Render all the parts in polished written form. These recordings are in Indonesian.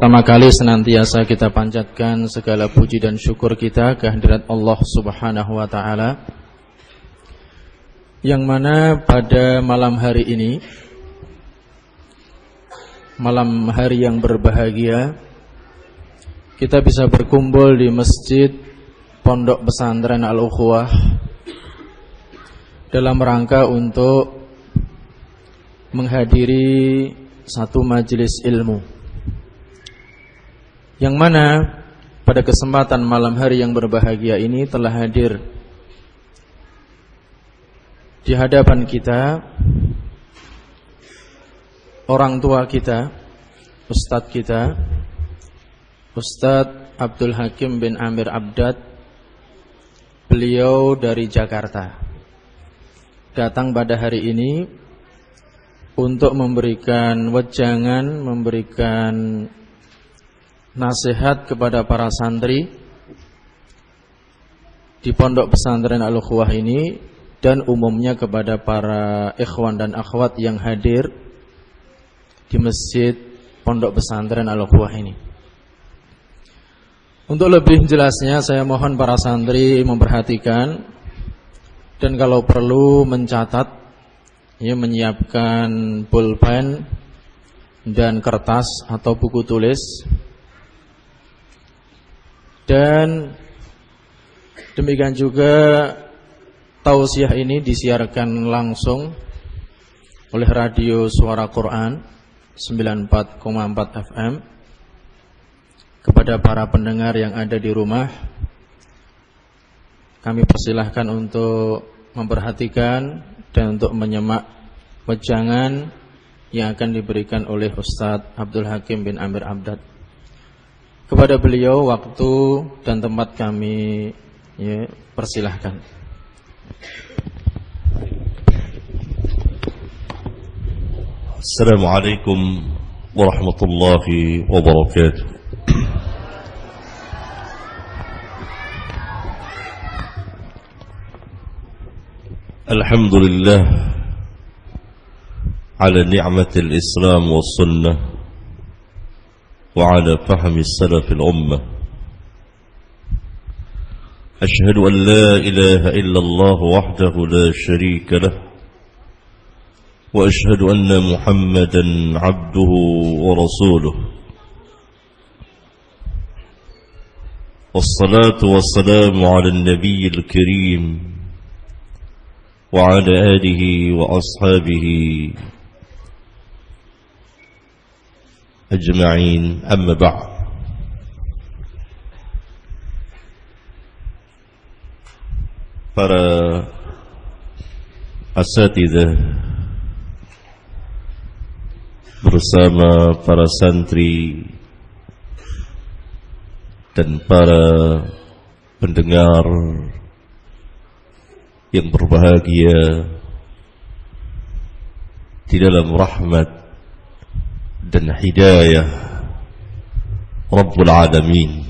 pertama kali senantiasa kita panjatkan segala puji dan syukur kita kehadirat Allah Subhanahu wa taala, yang mana pada malam hari ini, malam hari yang berbahagia, kita bisa berkumpul di Masjid Pondok Pesantren Al-Ukhuwah dalam rangka untuk menghadiri satu majelis ilmu, yang mana pada kesempatan malam hari yang berbahagia ini telah hadir di hadapan kita orang tua kita, Ustadz kita, Ustadz Abdul Hakim bin Amir Abdad. Beliau dari Jakarta datang pada hari ini untuk memberikan wejangan, memberikan nasihat kepada para santri di Pondok Pesantren Al-Ukhuwah ini, dan umumnya kepada para ikhwan dan akhwat yang hadir di Masjid Pondok Pesantren Al-Ukhuwah ini. Untuk lebih jelasnya, saya mohon para santri memperhatikan dan kalau perlu mencatat, ya, menyiapkan pulpen dan kertas atau buku tulis. Dan demikian juga tausiah ini disiarkan langsung oleh Radio Suara Quran 94,4 FM kepada para pendengar yang ada di rumah. Kami persilahkan untuk memperhatikan dan untuk menyimak wejangan yang akan diberikan oleh Ustadz Abdul Hakim bin Amir Abdad. Kepada beliau waktu dan tempat kami persilahkan. Assalamualaikum warahmatullahi wabarakatuh. Alhamdulillah ala ni'matil Islam was sunnah وعلى فهم السلف الأمة. أشهد أن لا إله إلا الله وحده لا شريك له، وأشهد أن محمدا عبده ورسوله، والصلاة والسلام على النبي الكريم وعلى آله وأصحابه أجمعين. أما بعد، para asatidzah bersama para santri dan para pendengar yang berbahagia di dalam rahmat dan hidayah Rabbul Alamin.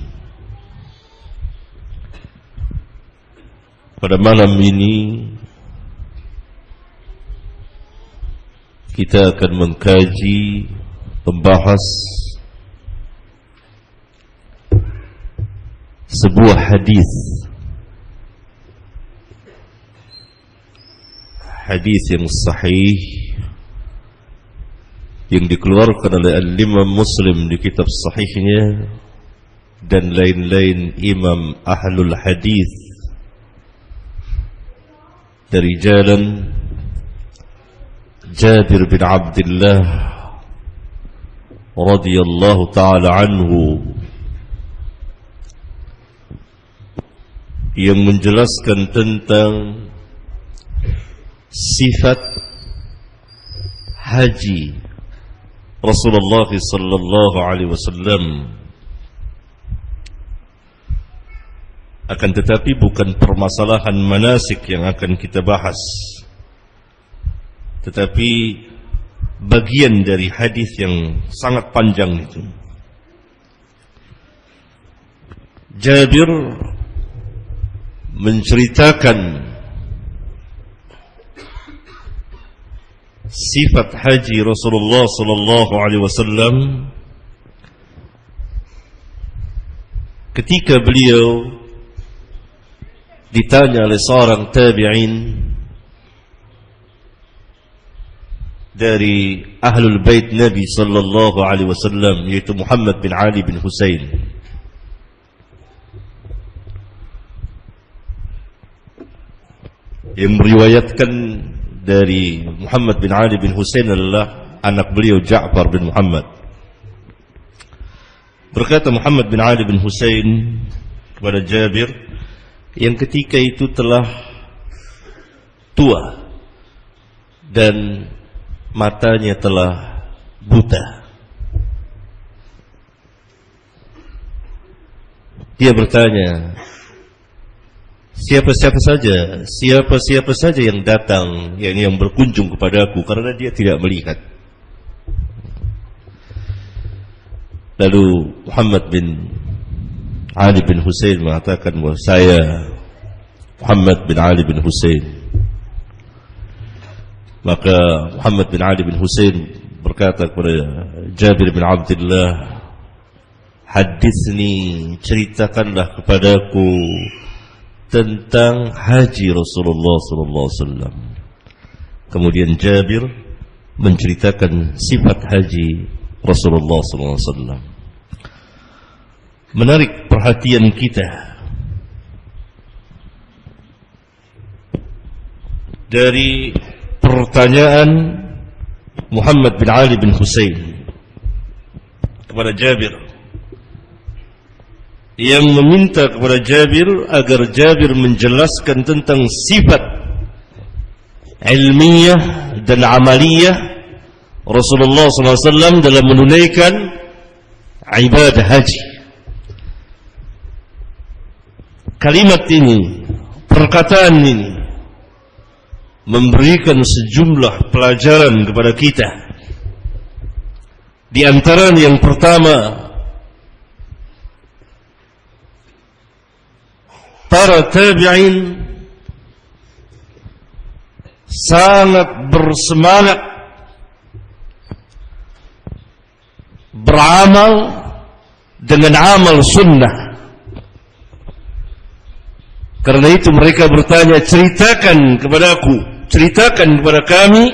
Pada malam ini kita akan mengkaji, membahas sebuah hadis yang sahih yang dikeluarkan oleh Al-Imam Muslim di kitab sahihnya dan lain-lain imam ahlul hadis dari jalan Jabir bin Abdullah radhiyallahu ta'ala anhu, yang menjelaskan tentang sifat haji Rasulullah sallallahu alaihi wasallam. Akan tetapi bukan permasalahan manasik yang akan kita bahas, tetapi bagian dari hadis yang sangat panjang itu. Jabir menceritakan sifat haji Rasulullah sallallahu alaihi wasallam ketika beliau ditanya oleh seorang tabi'in dari ahlul bait Nabi sallallahu alaihi wasallam, yaitu Muhammad bin Ali bin Husain. Yang meriwayatkan dari Muhammad bin Ali bin Husain adalah anak beliau Ja'far bin Muhammad. Berkata Muhammad bin Ali bin Husain kepada Jabir yang ketika itu telah tua dan matanya telah buta. Dia bertanya, siapa saja yang datang, yang berkunjung kepadaku, karena dia tidak melihat. Lalu Muhammad bin Ali bin Husain mengatakan bahwa saya Muhammad bin Ali bin Husain. Maka Muhammad bin Ali bin Husain berkata kepada Jabir bin Abdullah, haditsni, ceritakanlah kepadaku tentang haji Rasulullah sallallahu alaihi wasallam. Kemudian Jabir menceritakan sifat haji Rasulullah sallallahu alaihi wasallam. Menarik perhatian kita dari pertanyaan Muhammad bin Ali bin Husain kepada Jabir, yang meminta kepada Jabir agar Jabir menjelaskan tentang sifat ilmiah dan amaliyah Rasulullah SAW dalam menunaikan ibadah haji. Kalimat ini, perkataan ini memberikan sejumlah pelajaran kepada kita. Di antara yang pertama, para tabi'in sangat bersemangat beramal dengan amal sunnah. Karena itu mereka bertanya, ceritakan kepada kami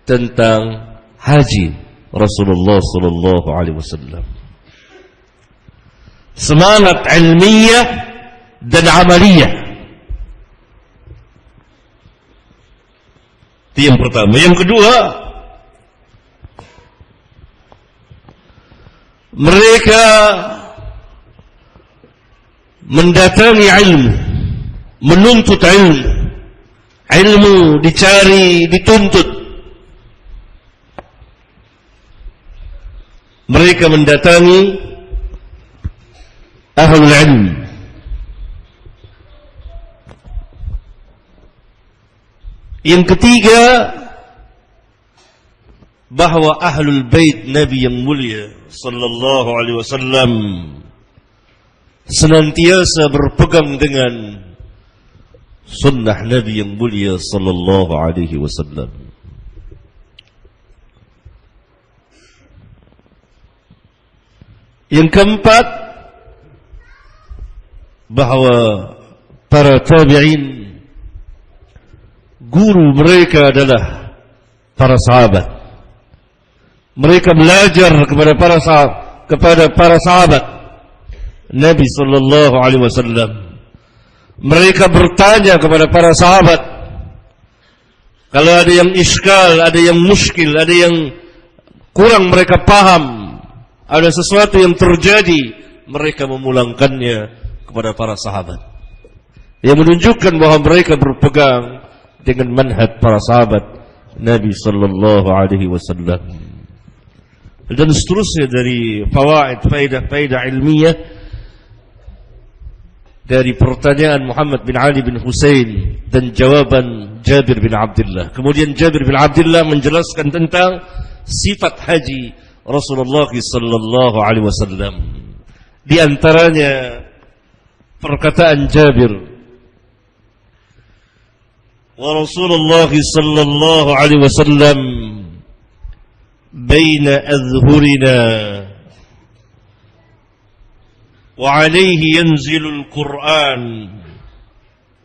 tentang haji Rasulullah sallallahu alaihi wasallam. Semangat ilmiah dan amaliyah. Itu yang pertama. Yang kedua, mereka mendatangi ilmu, menuntut ilmu. Ilmu dicari, dituntut. Mereka mendatangi ahlul ilmu. Yang ketiga, bahwa ahlul bait Nabi yang mulia sallallahu alaihi wasallam senantiasa berpegang dengan sunnah Nabi yang mulia sallallahu alaihi wasallam. Yang keempat, bahwa para tabi'in guru mereka adalah para sahabat. Mereka belajar kepada para sahabat Nabi sallallahu alaihi wasallam. Mereka bertanya kepada para sahabat. Kalau ada yang iskal, ada yang muskil, ada yang kurang mereka paham, ada sesuatu yang terjadi, mereka memulangkannya kepada para sahabat. Yang menunjukkan bahwa mereka berpegang dengan manhaj para sahabat Nabi sallallahu alaihi wasallam. Dan seterusnya dari fawaid, faedah ilmiah dari pertanyaan Muhammad bin Ali bin Husain dan jawaban Jabir bin Abdullah. Kemudian Jabir bin Abdullah menjelaskan tentang sifat haji Rasulullah sallallahu alaihi wasallam. Di antaranya perkataan Jabir, wa Rasulullah sallallahu alaihi wasallam baina adhhurina وعليه ينزل القرآن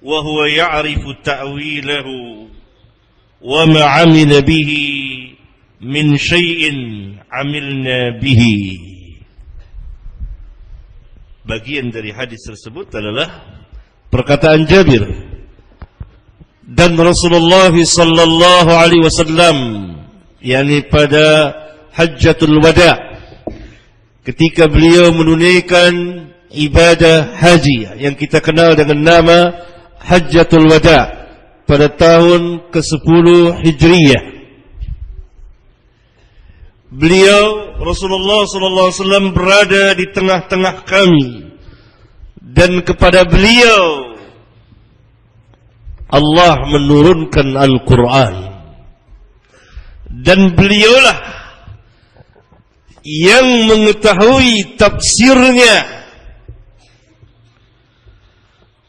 وهو يعرف تأويله وما عمل به من شيء عملنا به. Bagian dari hadis tersebut adalah perkataan Jabir, dan Rasulullah sallallahu alaihi wasallam, yakni pada Hajjatul Wada, ketika beliau menunaikan ibadah haji yang kita kenal dengan nama Hajjatul Wada pada tahun ke-10 Hijriyah. Beliau Rasulullah sallallahu alaihi wasallam berada di tengah-tengah kami, dan kepada beliau Allah menurunkan Al-Quran, dan beliaulah yang mengetahui tafsirnya,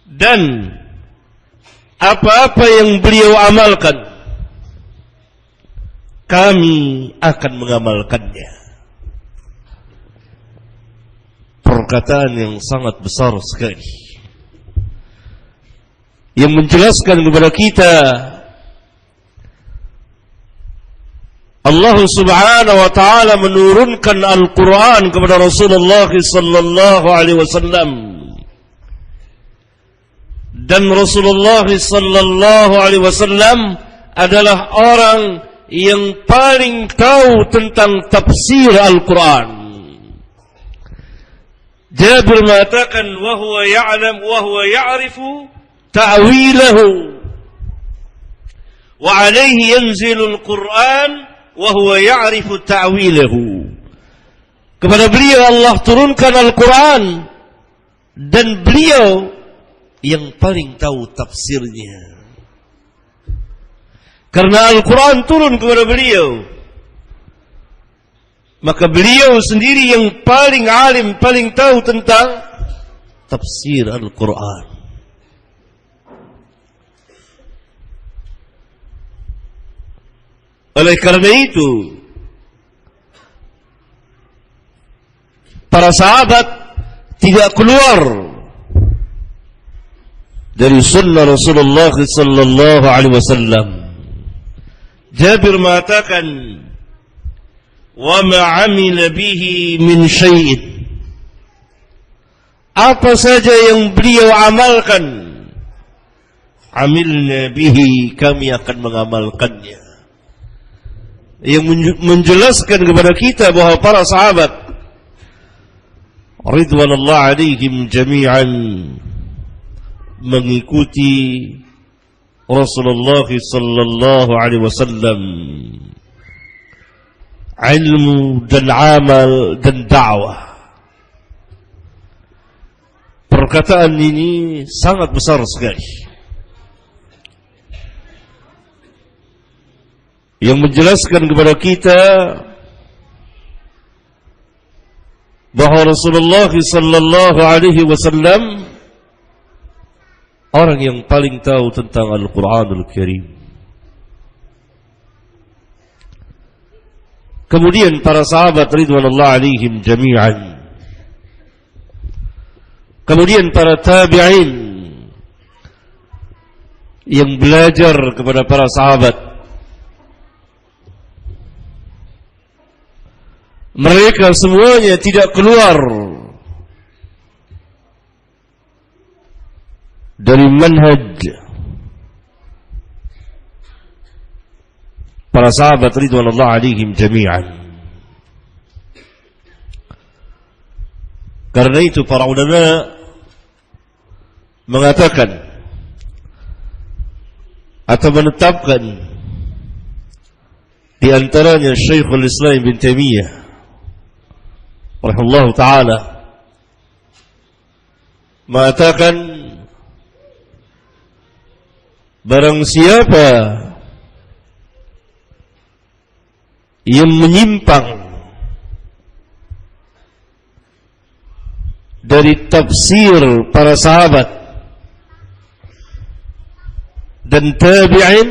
dan apa-apa yang beliau amalkan kami akan mengamalkannya. Perkataan yang sangat besar sekali, yang menjelaskan kepada kita Allah subhanahu wa ta'ala menurunkan Al-Quran kepada Rasulullah sallallahu alaihi wasallam, dan Rasulullah sallallahu alaihi wasallam adalah orang yang paling tahu tentang tafsir Al-Quran. Jabir mengatakan wa huwa ya'lam wa huwa ya'rifu ta'wilahu wa alayhi yanzilu al-Quran wa huwa ya'rifu ta'wilahu. Kepada beliau Allah turunkan Al-Quran, dan beliau yang paling tahu tafsirnya. Karena Al-Quran turun kepada beliau, maka beliau sendiri yang paling alim, paling tahu tentang tafsir Al-Quran. Oleh karena itu, para sahabat tidak keluar dari sunnah Rasulullah sallallahu alaihi wasallam. Jabir mengatakan, wa ma 'amila bihi min syai'in, apa saja yang beliau amalkan, amilna bihi, kami akan mengamalkannya. Yang menjelaskan kepada kita bahwa para sahabat ridwanullah alaihim jami'an mengikuti Rasulullah sallallahu alaihi wasallam, ilmu dan amal dan dakwah. Perkataan ini sangat besar sekali, yang menjelaskan kepada kita bahwa Rasulullah sallallahu alaihi wasallam orang yang paling tahu tentang Al-Quranul Karim. Kemudian para sahabat ridwanullah alaihim jami'an, kemudian para tabi'in yang belajar kepada para sahabat, mereka semuanya tidak keluar dari manhaj para sahabat ridwanullah alaihim jami'an. Karena itu para ulama mengatakan atau menetapkan, di antaranya Syekhul Islam Ibn Taimiyah rahimahullah ta'ala mengatakan, barang siapa yang menyimpang dari tafsir para sahabat dan tabi'in,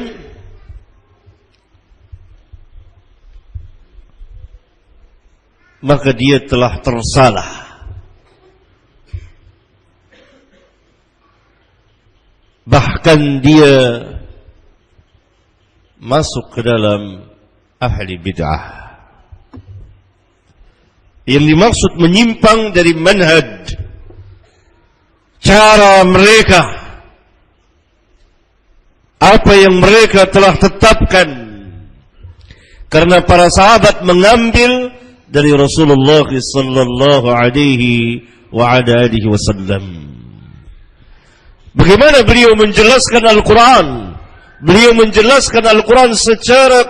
maka dia telah tersalah bahkan dia masuk ke dalam ahli bid'ah. Yang dimaksud menyimpang dari manhaj, cara mereka, apa yang mereka telah tetapkan. Karena para sahabat mengambil dari Rasulullah sallallahu alaihi wa ala alihi wasallam. Bagaimana beliau menjelaskan Al-Quran? Beliau menjelaskan Al-Quran secara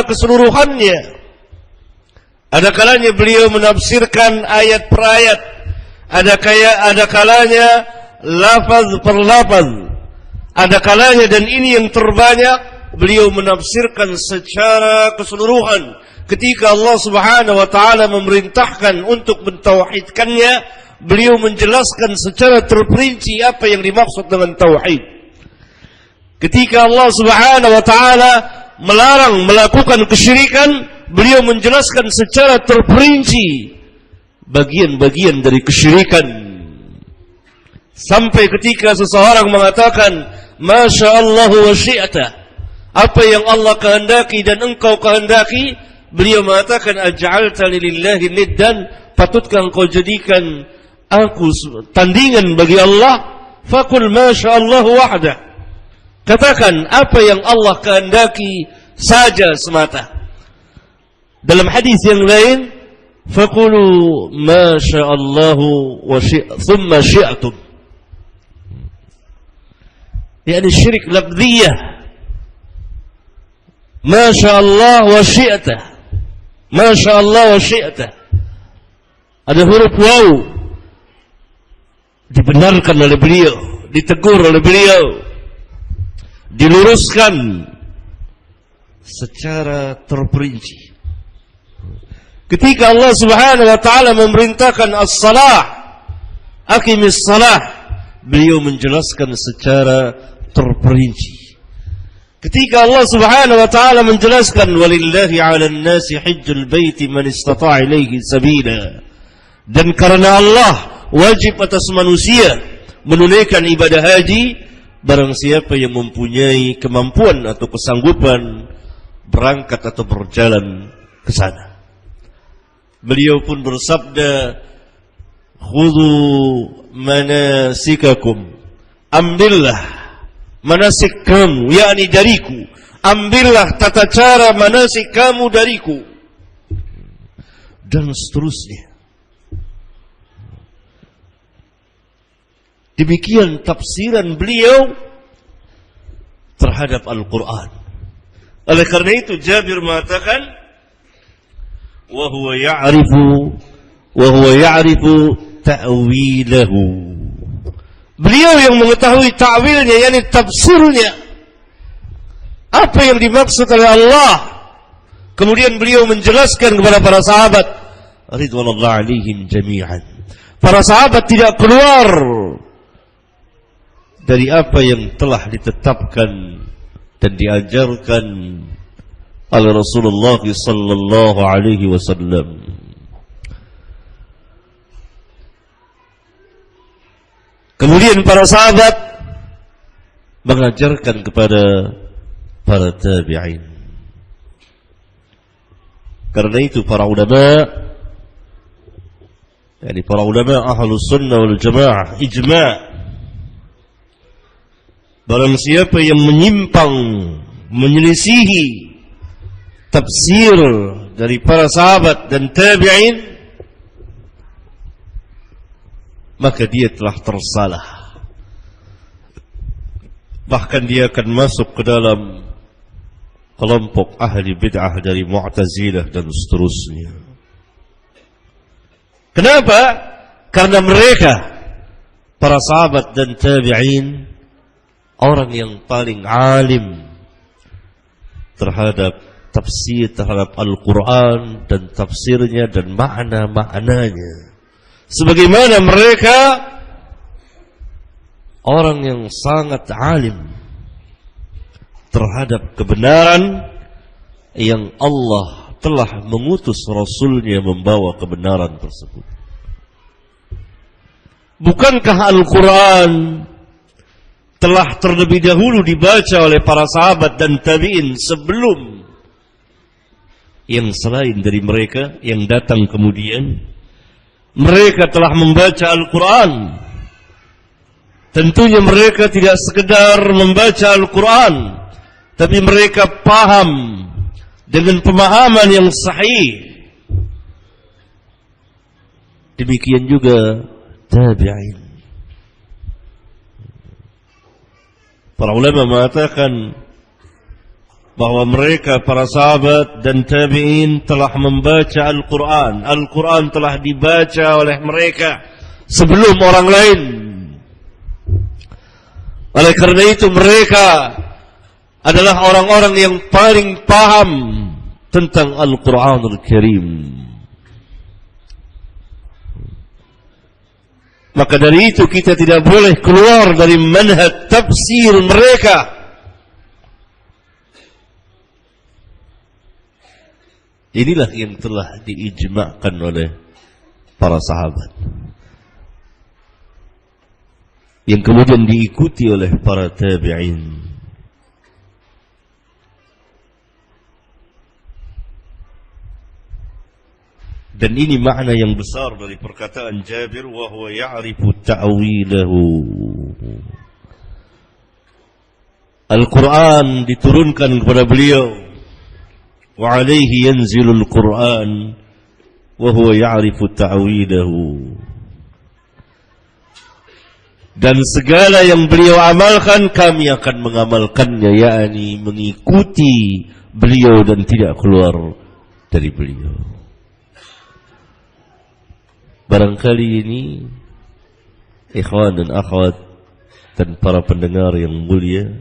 keseluruhannya. Ada kalanya beliau menafsirkan ayat per ayat. Ada kalanya lafaz per lafaz. Ada kalanya, dan ini yang terbanyak, beliau menafsirkan secara keseluruhan. Ketika Allah Subhanahu wa taala memerintahkan untuk mentauhidkannya, beliau menjelaskan secara terperinci apa yang dimaksud dengan tauhid. Ketika Allah Subhanahu wa taala melarang melakukan kesyirikan, beliau menjelaskan secara terperinci bagian-bagian dari kesyirikan. Sampai ketika seseorang mengatakan, Masya Allah wa syi'ata, apa yang Allah kehendaki dan engkau kehendaki, beliau mengatakan, Aj'alta lillahi niddan, patutkah engkau jadikan aku tandingan bagi Allah? Fakul Masya Allah wahda, katakan apa yang Allah kehendaki saja semata. Dalam hadis yang lain, Fakulu Masya Allah wa thumma syi'atum, yakni syirik lafziyah. Masya Allah wa syi'ata, Masya Allah wa syi'ata, ada huruf waw, dibenarkan oleh beliau, ditegur oleh beliau, diluruskan secara terperinci. Ketika Allah Subhanahu wa taala memerintahkan as-salah, aqimis salah, beliau menjelaskan secara terperinci. Ketika Allah Subhanahu wa taala menjelaskan, walillahi 'alan nasi hajjul baiti man istata'a ilaihi sabila, dan karena Allah wajib atas manusia menunaikan ibadah haji barang siapa yang mempunyai kemampuan atau kesanggupan berangkat atau berjalan ke sana. Beliau pun bersabda, khudhu manasikakum, ambillah manasik kamu, yakni dariku, ambillah tata cara manasik kamu dariku, dan seterusnya. Demikian tafsiran beliau terhadap Al-Quran. Oleh karena itu Jabir mengatakan, wa huwa ya'rifu ta'wilahu. Beliau yang mengetahui ta'wilnya, yakni tafsirnya, apa yang dimaksud oleh Allah. Kemudian beliau menjelaskan kepada para sahabat ridwanullah alaihim jami'an. Para sahabat tidak keluar dari apa yang telah ditetapkan dan diajarkan oleh Rasulullah sallallahu alaihi wasallam. Kemudian para sahabat mengajarkan kepada para tabi'in. Karena itu para ulama, yakni para ulama ahlus sunnah wal jamaah, ijma', barang siapa yang menyimpang, menyelisihi tafsir dari para sahabat dan tabi'in, maka dia telah tersalah. Bahkan dia akan masuk ke dalam kelompok ahli bid'ah dari Mu'tazilah dan seterusnya. Kenapa? Karena mereka, para sahabat dan tabi'in, orang yang paling alim terhadap tafsir, terhadap Al-Quran dan tafsirnya dan makna-maknanya. Sebagaimana mereka orang yang sangat alim terhadap kebenaran yang Allah telah mengutus Rasulnya membawa kebenaran tersebut. Bukankah Al-Quran telah terlebih dahulu dibaca oleh para sahabat dan tabi'in sebelum yang selain dari mereka yang datang kemudian. Mereka telah membaca Al-Quran. Tentunya mereka tidak sekedar membaca Al-Quran, tapi mereka paham dengan pemahaman yang sahih. Demikian juga tabi'in. Para ulama mengatakan bahwa mereka, para sahabat dan tabi'in, telah membaca Al-Quran. Al-Quran telah dibaca oleh mereka sebelum orang lain. Oleh karena itu mereka adalah orang-orang yang paling paham tentang Al-Quranul Karim. Maka dari itu kita tidak boleh keluar dari manhaj tafsir mereka. Inilah yang telah diijma'kan oleh para sahabat, yang kemudian diikuti oleh para tabi'in. Dan ini makna yang besar dari perkataan Jabir, wa huwa ya'rifu ta'wilahu. Al-Quran diturunkan kepada beliau, wa alaihi yanzilul Quran wa huwa ya'rifu ta'wilahu. Dan segala yang beliau amalkan, kami akan mengamalkannya, yakni mengikuti beliau dan tidak keluar dari beliau. Barangkali ini ikhwan dan akhwat dan para pendengar yang mulia,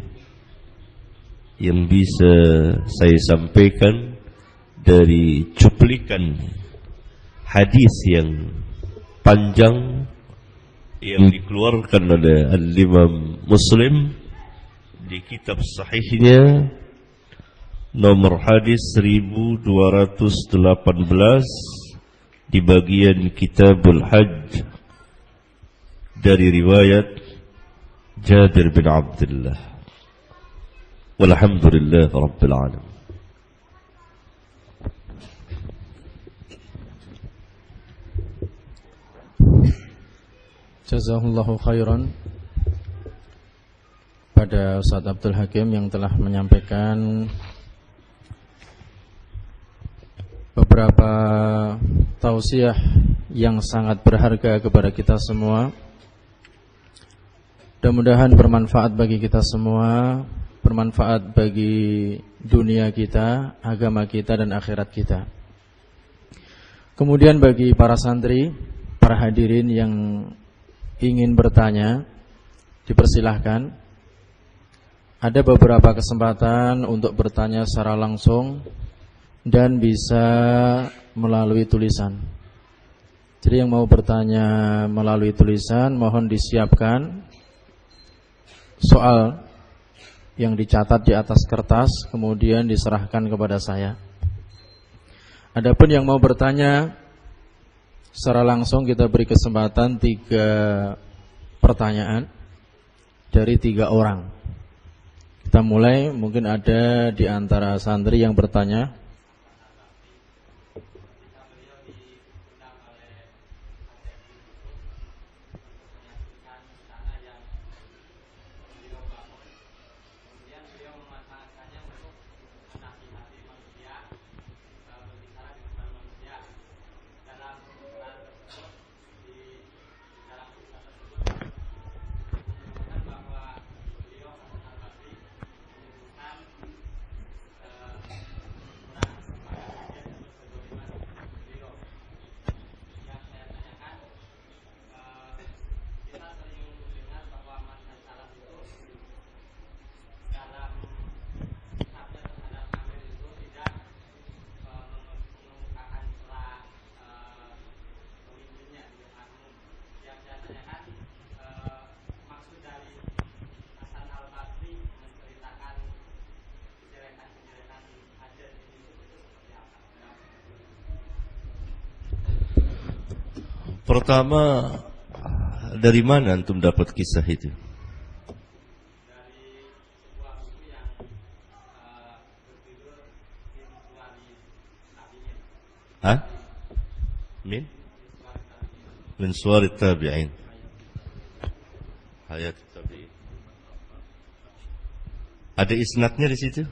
yang bisa saya sampaikan dari cuplikan hadis yang panjang yang dikeluarkan oleh Al-Imam Muslim di kitab sahihnya nomor hadis 1218 di bagian Kitabul Hajj dari riwayat Jabir bin Abdullah. Walhamdulillah Rabbil Alamin. Jazakallahu khairan pada Ustaz Abdul Hakim yang telah menyampaikan beberapa tausiah yang sangat berharga kepada kita semua. Mudah-mudahan bermanfaat bagi kita semua, bermanfaat bagi dunia kita, agama kita dan akhirat kita. Kemudian bagi para santri, para hadirin yang ingin bertanya, dipersilahkan. Ada beberapa kesempatan untuk bertanya secara langsung dan bisa melalui tulisan. Jadi yang mau bertanya melalui tulisan, mohon disiapkan soal yang dicatat di atas kertas, kemudian diserahkan kepada saya. Adapun yang mau bertanya secara langsung, kita beri kesempatan 3 pertanyaan dari 3 orang. Kita mulai, mungkin ada di antara santri yang bertanya. Pertama, dari mana antum dapat kisah itu? Min suari tabi'in. Hayat tabi'in. Ada isnadnya di situ?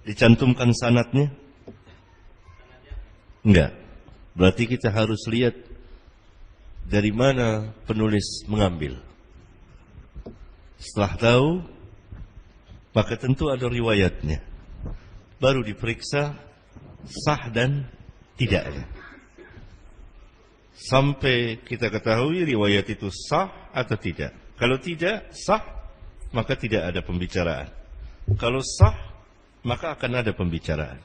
Dicantumkan sanadnya? Enggak. Berarti kita harus lihat dari mana penulis mengambil. Setelah tahu, maka tentu ada riwayatnya. Baru diperiksa sah dan tidaknya. Sampai kita ketahui riwayat itu sah atau tidak. Kalau tidak sah, maka tidak ada pembicaraan. Kalau sah, maka akan ada pembicaraan.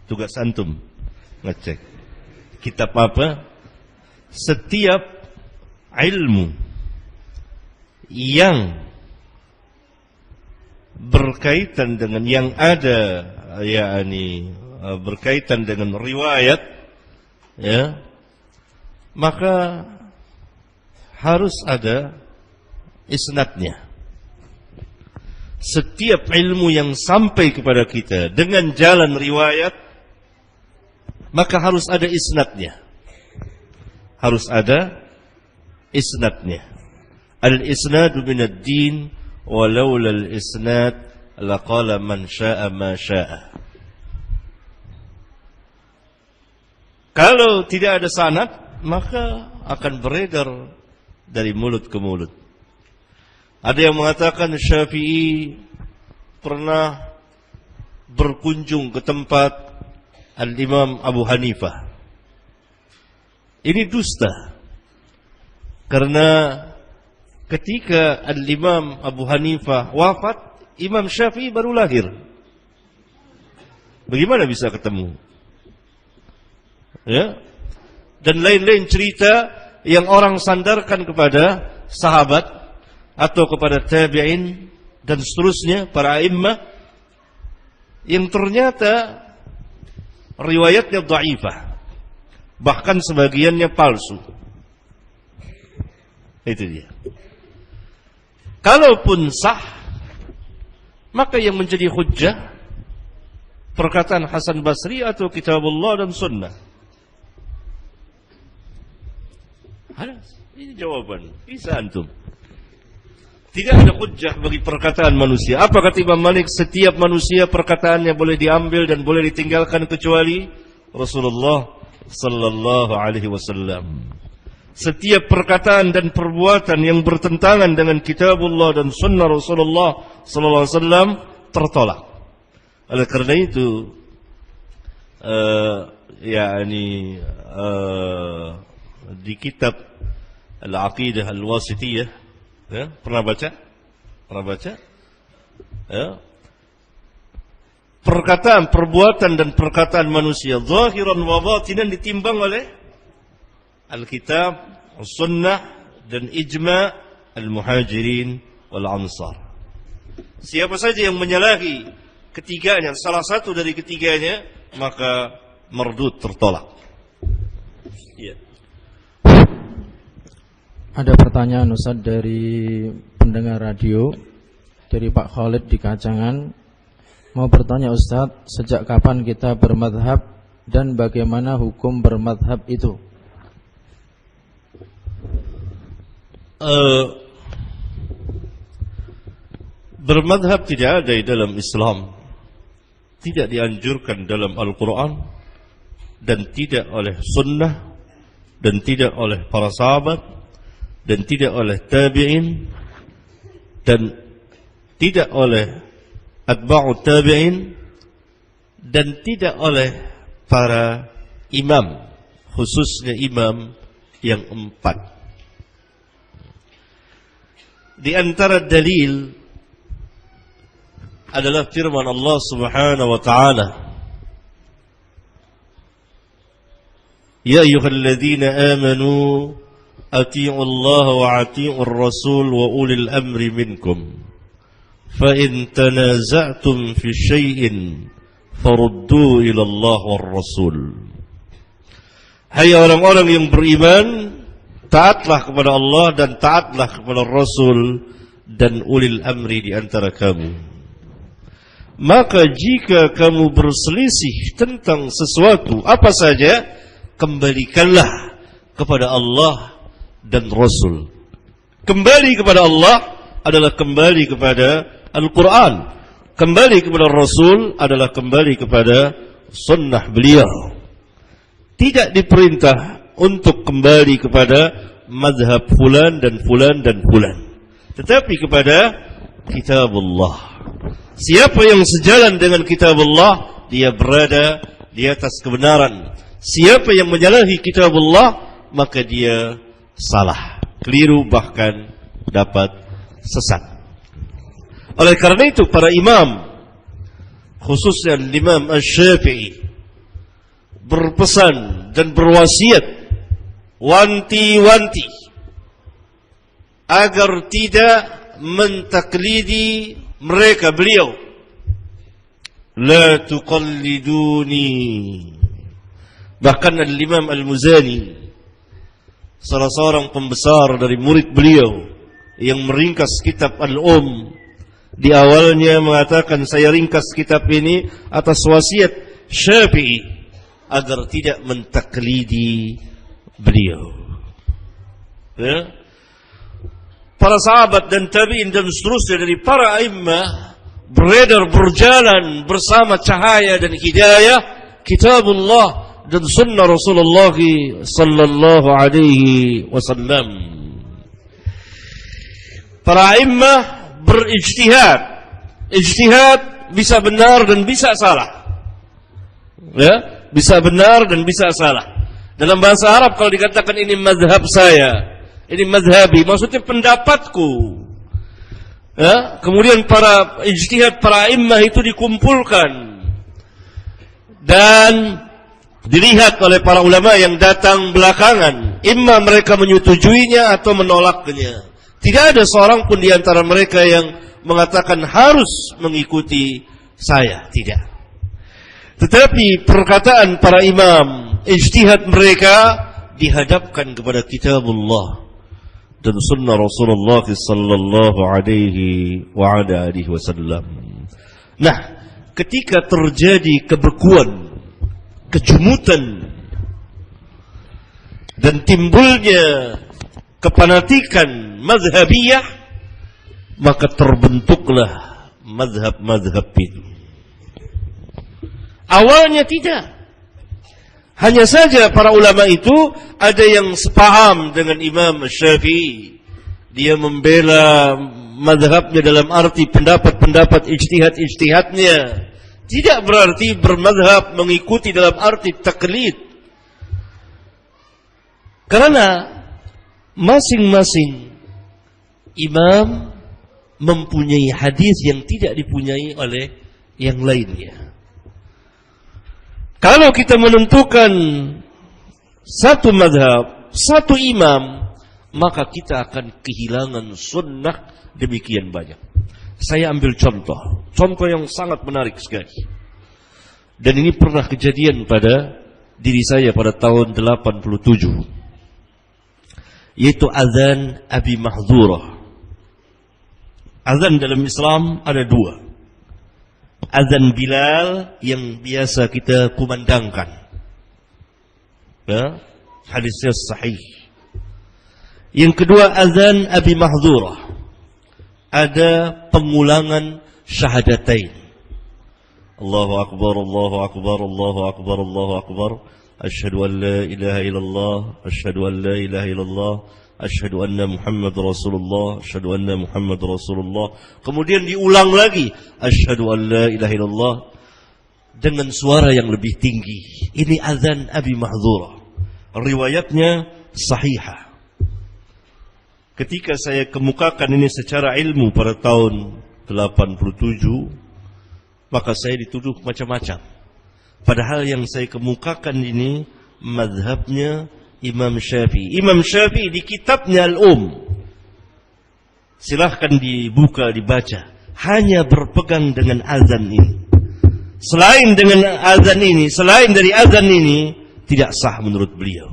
Tugas antum ngecek kitab apa. Setiap ilmu yang berkaitan dengan yang ada, yakni berkaitan dengan riwayat, ya, maka harus ada isnadnya. Setiap ilmu yang sampai kepada kita dengan jalan riwayat, maka harus ada isnadnya. Harus ada isnadnya. Al-isnadu minad din, walaula al-isnad laqala man syaa ma syaa. Kalau tidak ada sanad, maka akan beredar dari mulut ke mulut. Ada yang mengatakan Syafi'i pernah berkunjung ke tempat Al-Imam Abu Hanifah. Ini dusta. Karena ketika Al-Imam Abu Hanifah wafat, Imam Syafi'i baru lahir. Bagaimana bisa ketemu? Ya. Dan lain-lain cerita yang orang sandarkan kepada sahabat atau kepada tabi'in dan seterusnya, para a'immah, yang ternyata riwayatnya dhaifah, bahkan sebagiannya palsu. Itu dia. Kalaupun sah, maka yang menjadi hujjah perkataan Hasan Basri atau kitabullah dan sunnah. Ini jawaban. Bisa antum. Tidak ada hujjah bagi perkataan manusia. Apa kata Imam Malik? Setiap manusia perkataannya boleh diambil dan boleh ditinggalkan kecuali Rasulullah sallallahu alaihi wasallam. Setiap perkataan dan perbuatan yang bertentangan dengan kitabullah dan sunnah Rasulullah sallallahu alaihi wasallam tertolak. Oleh karena itu di kitab Al-Aqidah Al-Wasitiyah, ya, pernah baca? Ya. Perkataan, perbuatan dan perkataan manusia zahiran wa batinan ditimbang oleh Al-Kitab, As-Sunnah dan Ijma' Al-Muhajirin wal-Ansar. Siapa saja yang menyalahi ketiganya, salah satu dari ketiganya, maka mardud, tertolak. Ya. Ada pertanyaan Ustaz dari pendengar radio, dari Pak Khalid di Kacangan. Mau bertanya Ustaz, sejak kapan kita bermadhab dan bagaimana hukum bermadhab itu? Bermadhab tidak ada di dalam Islam. Tidak dianjurkan dalam Al-Quran, dan tidak oleh sunnah, dan tidak oleh para sahabat, dan tidak oleh tabi'in, dan tidak oleh atba'ut tabi'in, dan tidak oleh para imam, khususnya imam yang 4. Di antara dalil adalah firman Allah Subhanahu wa ta'ala, Ya ayyuhalladzina amanu ati'u Allah wa ati'u ar-rasul wa ulil amri minkum fa in tanaza'tum fi syai'in faruddu ila Allah war rasul. Hai orang-orang yang beriman, taatlah kepada Allah dan taatlah kepada Rasul dan ulil amri di antara kamu. maka jika kamu berselisih tentang sesuatu apa saja, kembalikanlah kepada Allah dan Rasul. Kembali kepada Allah adalah kembali kepada Al-Quran. Kembali kepada Rasul adalah kembali kepada sunnah beliau. Tidak diperintah untuk kembali kepada mazhab fulan dan fulan dan fulan, tetapi kepada kitabullah. Siapa yang sejalan dengan kitabullah, dia berada di atas kebenaran. Siapa yang menyalahi kitabullah, maka dia salah, keliru, bahkan dapat sesat. Oleh karena itu para imam, khususnya Imam Asy-Syafi'i, berpesan dan berwasiat wanti-wanti agar tidak mentaklidi mereka beliau. La tuqalliduni. Bahkan Al-Imam Al-Muzani, salah seorang pembesar dari murid beliau yang meringkas kitab Al-Um, di awalnya mengatakan, saya ringkas kitab ini atas wasiat Syafi'i agar tidak mentaklidi beliau. Ya? Para sahabat dan tabi'in dan seterusnya dari para a'immah beredar, berjalan bersama cahaya dan hidayah kitabullah dan sunnah Rasulullah sallallahu alaihi wasallam. Para a'immah berijtihad. Ijtihad bisa benar dan bisa salah. Ya, bisa benar dan bisa salah. Dalam bahasa Arab kalau dikatakan ini mazhab saya, ini mazhabi, maksudnya pendapatku. Ya, kemudian para ijtihad para immah itu dikumpulkan dan dilihat oleh para ulama yang datang belakangan, imma mereka menyetujuinya atau menolaknya. Tidak ada seorang pun di antara mereka yang mengatakan harus mengikuti saya, tidak. Tetapi perkataan para imam, ijtihad mereka dihadapkan kepada kitabullah dan sunnah Rasulullah sallallahu alaihi wa ala alihi wasallam. Nah, ketika terjadi kebekuan, kejumutan dan timbulnya kefanatikan mazhabiyah, maka terbentuklah mazhab-mazhab itu. Awalnya tidak. Hanya saja para ulama itu ada yang sepaham dengan Imam Syafi'i. Dia membela mazhabnya dalam arti pendapat-pendapat ijtihad-ijtihadnya. Tidak berarti bermazhab mengikuti dalam arti taklid. Karena masing-masing imam mempunyai hadis yang tidak dipunyai oleh yang lainnya. Kalau kita menentukan satu mazhab, satu imam, maka kita akan kehilangan sunnah demikian banyak. Saya ambil contoh yang sangat menarik sekali. Dan ini pernah kejadian pada diri saya pada tahun 87. Yaitu azan Abi Mahdzurah. Azan dalam Islam ada dua. Azan Bilal yang biasa kita kumandangkan, ya, hadisnya sahih. Yang kedua azan Abi Mahdzurah, ada pengulangan syahadatain. Allahu akbar, Allahu akbar, Allahu akbar, Allahu akbar. Asyhadu an la ilaha illallah, asyhadu an la ilaha illallah, asyhadu anna Muhammad Rasulullah, asyhadu anna Muhammad Rasulullah. Kemudian diulang lagi, asyhadu an la ilaha illallah, dengan suara yang lebih tinggi. Ini azan Abi Mahdzurah. Riwayatnya sahihah. Ketika saya kemukakan ini secara ilmu pada tahun 87, maka saya dituduh macam-macam. Padahal yang saya kemukakan ini mazhabnya Imam Syafi'i. Imam Syafi'i di kitabnya Al-Um, silahkan dibuka, dibaca, hanya berpegang dengan azan ini. Selain dengan azan ini, selain dari azan ini, tidak sah menurut beliau.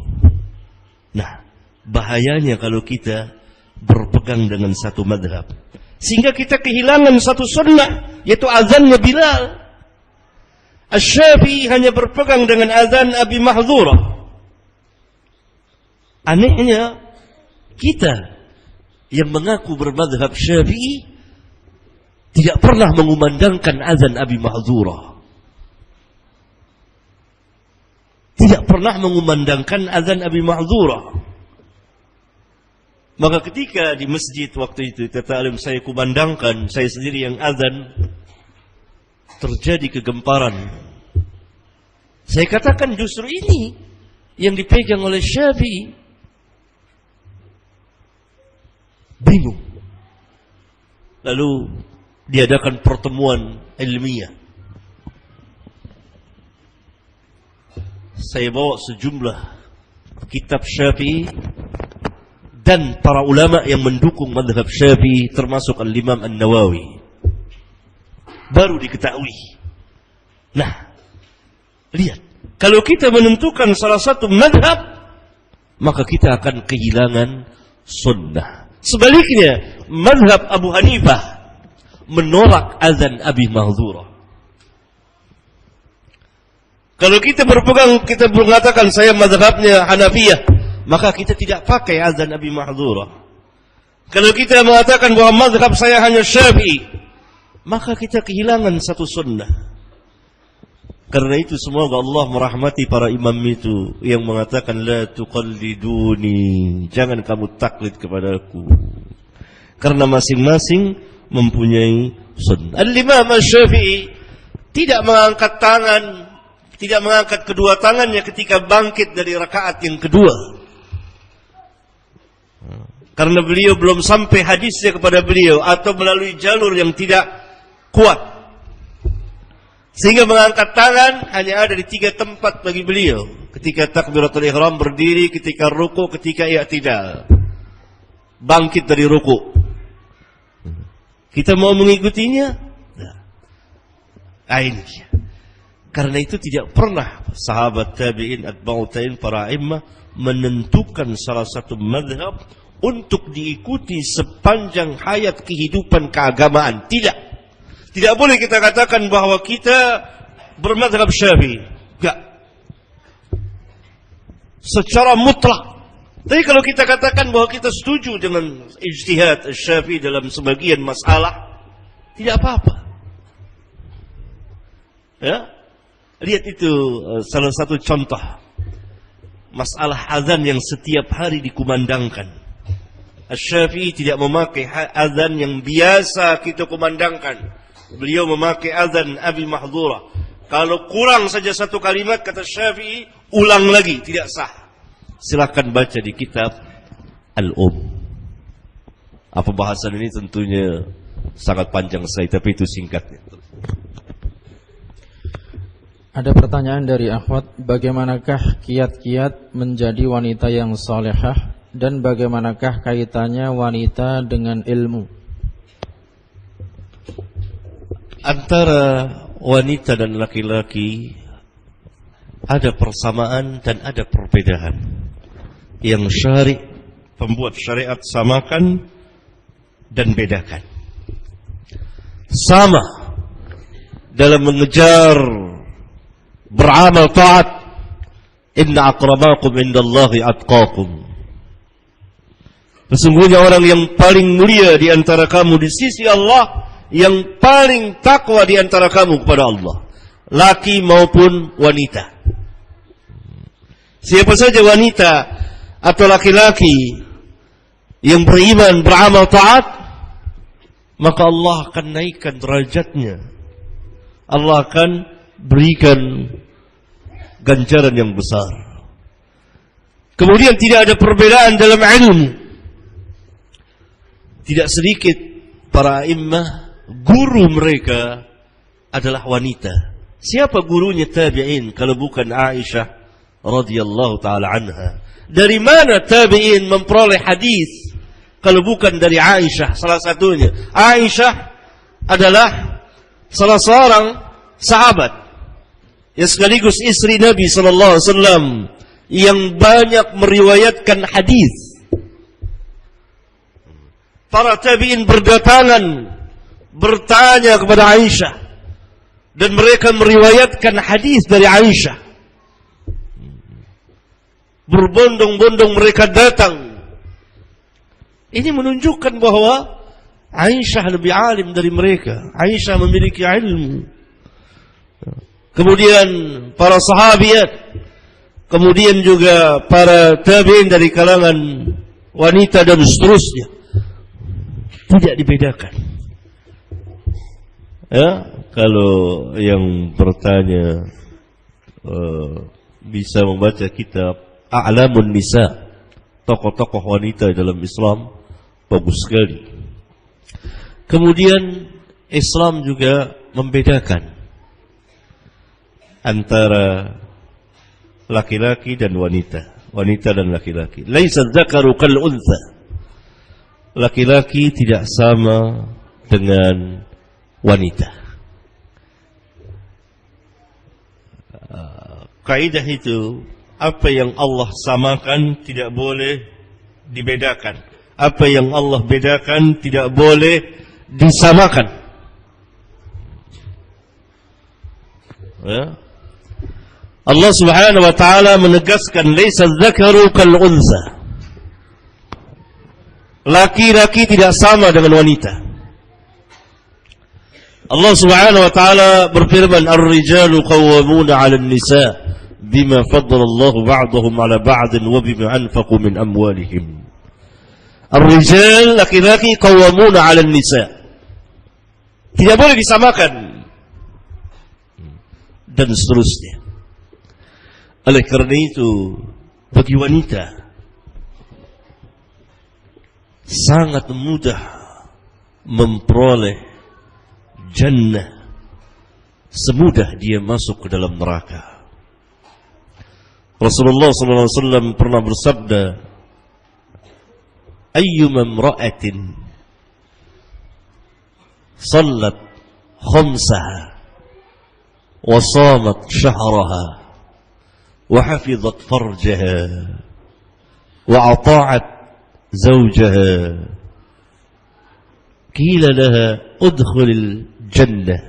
Nah, bahayanya kalau kita berpegang dengan satu mazhab. sehingga kita kehilangan satu sunnah, yaitu azannya Bilal. Asy-Syafi'i hanya berpegang dengan azan Abi Mahdhurah. Anehnya, kita yang mengaku bermadzhab Syafi'i tidak pernah mengumandangkan azan Abi Mahdhurah. Tidak pernah mengumandangkan azan Abi Mahdhurah. Maka ketika di masjid waktu itu kata alim saya kumandangkan, saya sendiri yang azan, terjadi kegemparan. Saya katakan justru ini yang dipegang oleh Syafi'i. Bingung. Lalu diadakan pertemuan ilmiah. Saya bawa sejumlah kitab Syafi'i dan para ulama yang mendukung mazhab Syafi'i, termasuk Al-Imam An-Nawawi. Baru diketahui. Nah, lihat, kalau kita menentukan salah satu mazhab, maka kita akan kehilangan sunnah. Sebaliknya, mazhab Abu Hanifah menolak azan Abi Mahdhurah. Kalau kita berpegang, kita mengatakan saya mazhabnya Hanafiyah, maka kita tidak pakai azan Abi Mahdhurah. Kalau kita mengatakan bahwa mazhab saya hanya Syafi'i, maka kita kehilangan satu sunnah. Karena itu semoga Allah merahmati para imam itu yang mengatakan la tuqalliduni, jangan kamu taklid kepadaku. Karena masing-masing mempunyai sunnah. Al-Imam Asy-Syafi'i tidak mengangkat tangan, tidak mengangkat kedua tangannya ketika bangkit dari rakaat yang kedua. Karena beliau belum sampai hadisnya kepada beliau atau melalui jalur yang tidak kuat. Sehingga mengangkat tangan hanya ada di 3 tempat bagi beliau. Ketika takbiratul ihram berdiri, ketika ruku, ketika i'tidal. Bangkit dari ruku. Kita mau mengikutinya? Nah, ini. Karena itu tidak pernah sahabat tabi'in, atba'u tabi'in, para a'immah menentukan salah satu mazhab untuk diikuti sepanjang hayat kehidupan keagamaan. Tidak. Tidak boleh kita katakan bahwa kita bermadzhab Syafi'i. Enggak. Secara mutlak. Tapi kalau kita katakan bahwa kita setuju dengan ijtihad Syafi'i dalam sebagian masalah, tidak apa-apa. Ya? Lihat itu salah satu contoh. Masalah azan yang setiap hari dikumandangkan. Asy-Syafi'i tidak memakai azan yang biasa kita kumandangkan. Beliau memakai azan Abi Mahdhurah. Kalau kurang saja satu kalimat, kata Syafi'i, ulang lagi, tidak sah. Silakan baca di kitab Apa bahasan ini tentunya sangat panjang sekali, tapi itu singkatnya. Ada pertanyaan dari akhwat, bagaimanakah kiat-kiat menjadi wanita yang salehah dan bagaimanakah kaitannya wanita dengan ilmu? Antara wanita dan laki-laki ada persamaan dan ada perbedaan. Yang pembuat syariat samakan dan bedakan. Sama dalam mengejar beramal taat. Inna akramakum indallahi atqakum. Sesungguhnya orang yang paling mulia di antara kamu di sisi Allah, yang paling takwa di antara kamu kepada Allah, laki maupun wanita. Siapa saja wanita atau laki-laki yang beriman, beramal taat, maka Allah akan naikkan derajatnya. Allah akan berikan ganjaran yang besar. Kemudian tidak ada perbedaan dalam ilmu. Tidak sedikit para a'immah guru mereka adalah wanita. Siapa gurunya tabi'in kalau bukan Aisyah radhiyallahu taala anha? Dari mana tabi'in memperoleh hadis kalau bukan dari Aisyah? Salah satunya, Aisyah adalah salah seorang sahabat yang sekaligus istri Nabi sallallahu alaihi wasallam yang banyak meriwayatkan hadis. para tabi'in berdatangan bertanya kepada Aisyah dan mereka meriwayatkan hadis dari Aisyah. Berbondong-bondong mereka datang. Ini menunjukkan bahwa Aisyah lebih alim dari mereka. Aisyah memiliki ilmu. Kemudian para sahabiat, kemudian juga para tabi'in dari kalangan wanita dan seterusnya. Tidak dibedakan. Ya, kalau yang bertanya bisa membaca kitab A'lamun Nisa, tokoh-tokoh wanita dalam Islam, bagus sekali. Kemudian Islam juga membedakan antara laki-laki dan wanita, wanita dan laki-laki. Laisa dzakaru kal untha. Laki-laki tidak sama dengan wanita. Kaidah itu, apa yang Allah samakan tidak boleh dibedakan. Apa yang Allah bedakan tidak boleh disamakan. Ya. Allah Subhanahu wa taala menegaskan laisa dzakaru kal untha. Laki-laki tidak sama dengan wanita. Allah Subhanahu wa taala berfirman, "Ar-rijalu qawwamuna 'alan nisa bima faddala Allah ba'dahum 'ala ba'din wa bima anfaqu min amwalihim." Ar-rijal, laki-laki, qawwamuna 'alan nisa. Tidak boleh disamakan. Dan seterusnya. Oleh karena itu, bagi wanita sangat mudah memperoleh jannah, semudah dia masuk ke dalam neraka. Rasulullah SAW pernah bersabda, ayyuma imra'atin sallat khamsaha wa shamat shahraha wa hafizat farjaha wa ata'at zawjaha qila laha udkhulil jannah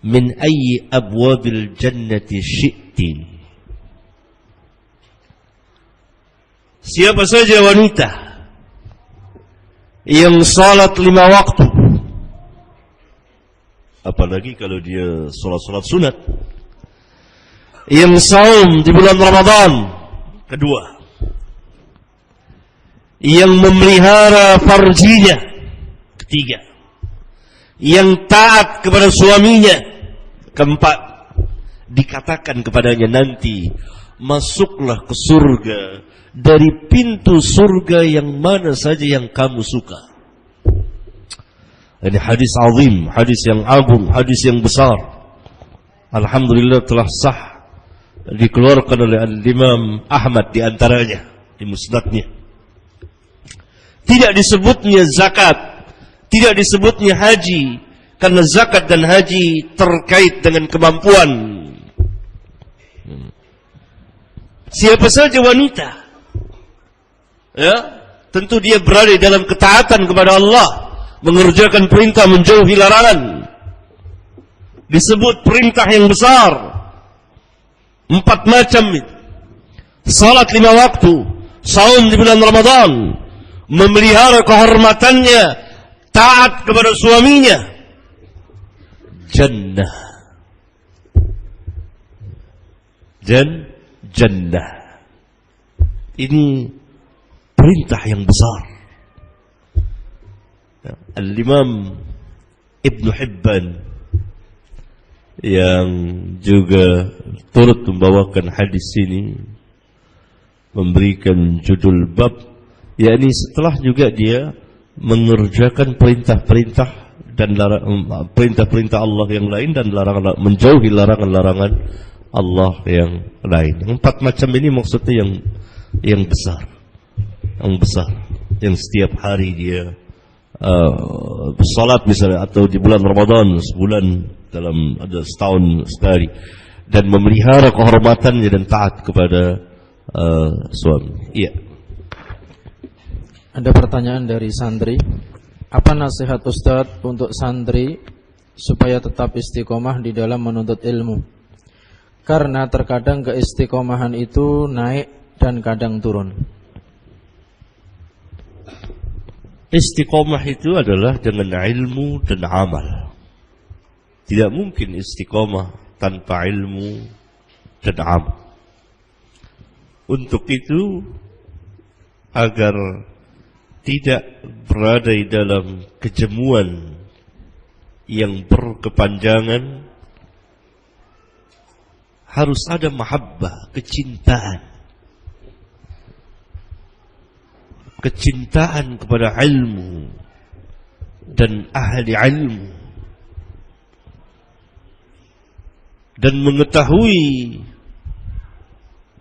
min ayyi abwabil jannati syi'ti. Siapa saja wanita yang salat 5 waktu, apalagi kalau dia salat sunat, yang saum di bulan Ramadan, kedua, yang memelihara farjinya, ketiga, yang taat kepada suaminya, keempat, dikatakan kepadanya nanti, masuklah ke surga dari pintu surga yang mana saja yang kamu suka. Ini hadis azim, hadis yang agung, hadis yang besar. Alhamdulillah telah sah dikeluarkan oleh Al-Imam Ahmad di antaranya di musnadnya. Tidak disebutnya zakat, tidak disebutnya haji, karena zakat dan haji terkait dengan kemampuan. Siapa saja wanita, ya, tentu dia berada dalam ketaatan kepada Allah, mengerjakan perintah, menjauhi larangan. Disebut perintah yang besar, 4 macam itu. Salat 5 waktu, saum di bulan Ramadan, memelihara kehormatannya, taat kepada suaminya, jannah. Jannah. Ini perintah yang besar. Al-Imam Ibn Hibban yang juga turut membawakan hadis ini memberikan judul bab, yakni setelah juga dia mengerjakan perintah-perintah dan perintah-perintah Allah yang lain dan larangan, menjauhi larangan-larangan Allah yang lain. 4 macam ini maksudnya yang besar, yang setiap hari dia salat misalnya, atau di bulan Ramadan sebulan dalam ada setahun sekali, dan memelihara kehormatannya dan taat kepada suami. Iya. Ada pertanyaan dari santri. Apa nasihat Ustadz untuk santri supaya tetap istiqomah di dalam menuntut ilmu? Karena terkadang keistiqomahan itu naik dan kadang turun. Istiqomah itu adalah dengan ilmu dan amal. Tidak mungkin istiqomah tanpa ilmu dan amal. Untuk itu, agar tidak berada di dalam kejemuan yang berkepanjangan, harus ada mahabbah, kecintaan. Kecintaan kepada ilmu dan ahli ilmu. Dan mengetahui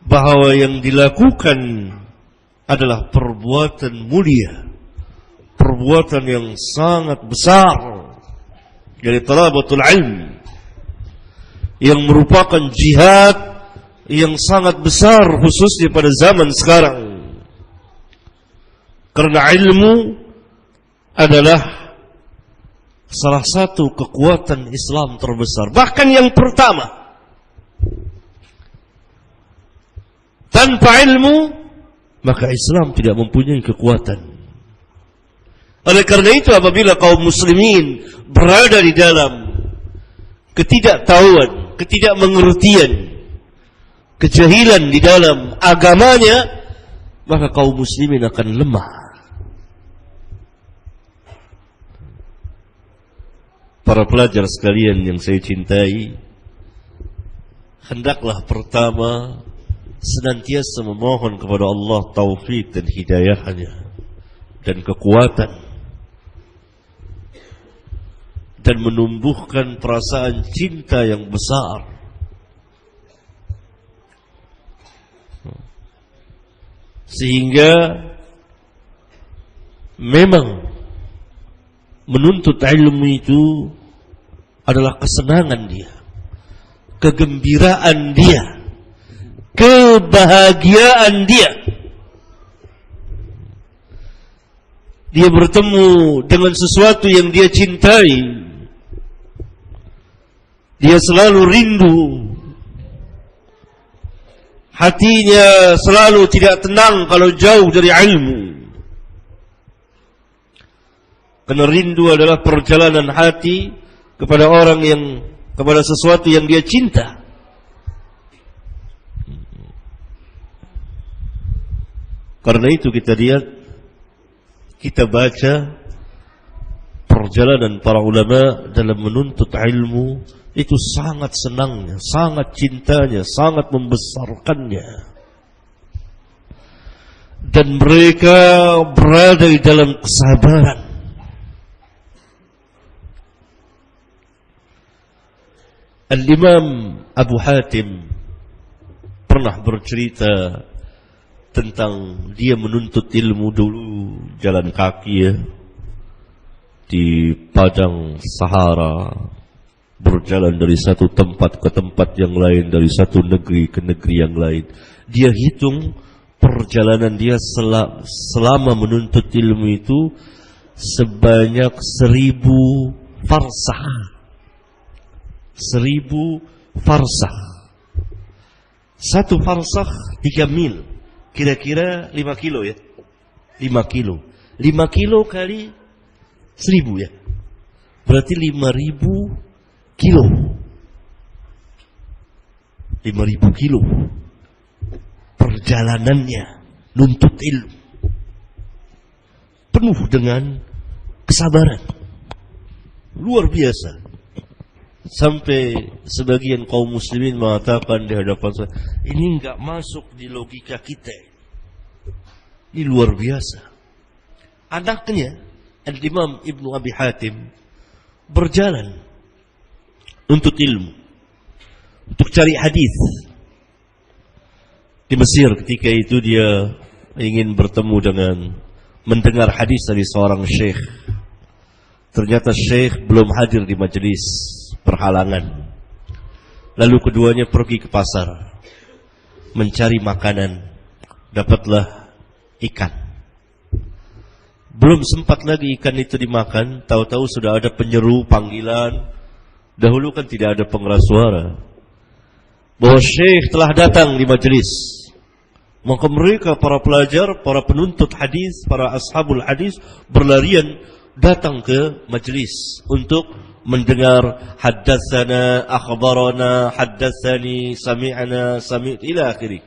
bahwa yang dilakukan adalah perbuatan mulia, perbuatan yang sangat besar dari talabatul ilm, yang merupakan jihad yang sangat besar khususnya pada zaman sekarang. Karena ilmu adalah salah satu kekuatan Islam terbesar, bahkan yang pertama. Tanpa ilmu maka Islam tidak mempunyai kekuatan. Oleh karena itu, apabila kaum muslimin berada di dalam ketidaktahuan, ketidakmengertian, kejahilan di dalam agamanya, maka kaum muslimin akan lemah. Para pelajar sekalian yang saya cintai, hendaklah pertama senantiasa memohon kepada Allah taufik dan hidayahnya dan kekuatan, dan menumbuhkan perasaan cinta yang besar. Sehingga memang menuntut ilmu itu adalah kesenangan dia, kegembiraan dia, kebahagiaan dia. Dia bertemu dengan sesuatu yang dia cintai. Dia selalu rindu. Hatinya selalu tidak tenang kalau jauh dari ilmu. Karena rindu adalah perjalanan hati kepada orang yang, kepada sesuatu yang dia cinta. Karena itu kita lihat, kita baca perjalanan para ulama dalam menuntut ilmu, itu sangat senangnya, sangat cintanya, sangat membesarkannya. Dan mereka berada di dalam kesabaran. Al-Imam Abu Hatim pernah bercerita tentang dia menuntut ilmu dulu jalan kaki ya, di padang Sahara, berjalan dari satu tempat ke tempat yang lain, dari satu negeri ke negeri yang lain. Dia hitung perjalanan dia selama menuntut ilmu itu sebanyak 1000 farsah. 1000 farsah. Satu farsah 3 mil. Kira-kira 5 kilo ya. 5 kilo. 5 kilo kali 1000 ya. Berarti 5.000 kilo. 5.000 kilo. Perjalanannya nuntut ilmu. Penuh dengan kesabaran. Luar biasa. Sampai sebagian kaum muslimin mengatakan di hadapan saya, ini enggak masuk di logika kita. Ini luar biasa. Anaknya Al-Imam Ibnu Abi Hatim berjalan untuk ilmu, untuk cari hadis di Mesir. Ketika itu dia ingin bertemu dengan, mendengar hadis dari seorang syekh. Ternyata syekh belum hadir di majelis, berhalangan. Lalu keduanya pergi ke pasar mencari makanan. Dapatlah ikan. Belum sempat lagi ikan itu dimakan, tahu-tahu sudah ada penyeru panggilan. Dahulu kan tidak ada pengeras suara, bahwa syekh telah datang di majelis. Maka mereka, para pelajar, para penuntut hadis, para ashabul hadis, berlarian datang ke majelis untuk mendengar haddatsana, akhbarana, haddatsani, sami'na, ila akhirih.